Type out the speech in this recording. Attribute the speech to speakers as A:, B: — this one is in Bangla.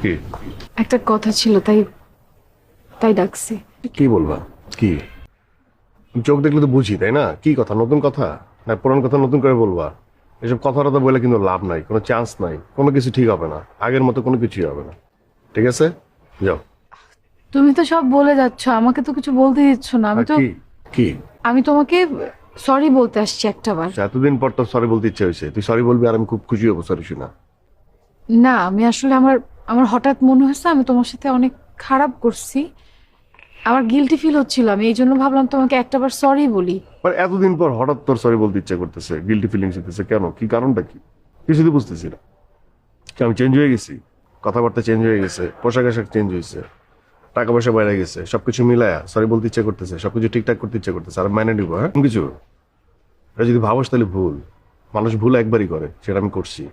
A: কি
B: একটা কথা ছিল, তাই তাই ডাকছি।
A: কি বলবা? কি? চোখ দেখলে তো বুঝি, তাই না? কি কথা? নতুন কথা না পুরান কথা নতুন করে বলবা? এসব কথাটা বলে কিন্তু লাভ নাই, কোনো চান্স নাই, কোনো কিছু ঠিক হবে না, আগের মতো কোনো কিছুই হবে না। ঠিক আছে, যাও।
B: তুমি তো সব বলে যাচ্ছ, আমাকে তো কিছু বলতে দিচ্ছ না।
A: আর কি? কি?
B: আমি তোমাকে সরি বলতে আসছি একটা বার।
A: এতদিন পর তো সরি বলতে ইচ্ছে হয়েছে, তুই সরি বলবি আর আমি খুব খুশি হবো সরি শুনা।
B: না, আমি আসলে আমার আমার হঠাৎ মনে হচ্ছে আমি তোমার সাথে অনেক খারাপ করছি। আমার গিলটি ফিল হচ্ছিল, আমি এই জন্য ভাবলাম তোমাকে একটাবার সরি বলি।
A: মানে এতদিন পর হঠাৎ তোর সরি বলতে ইচ্ছে করতেছে, গিল্টি ফিলিংস হতেছে কেন? কি কারণটা কি? কিছু তো বুঝতেছি না। কি আমি চেঞ্জ হয়ে গেছি? কথাবার্তা চেঞ্জ হয়ে গেছে, পোশাক আশাক চেঞ্জ হয়েছে, টাকা পয়সা বাইরে গেছে, সবকিছু মিলায়া সরি বলতে ইচ্ছে করতেছে, সবকিছু ঠিকঠাক করতে ইচ্ছে করতেছে, আর মাইনে নিবো? হ্যাঁ কিছু এটা যদি ভাবস তাহলে ভুল। মানুষ ভুল একবারই করে, সেটা আমি করছি।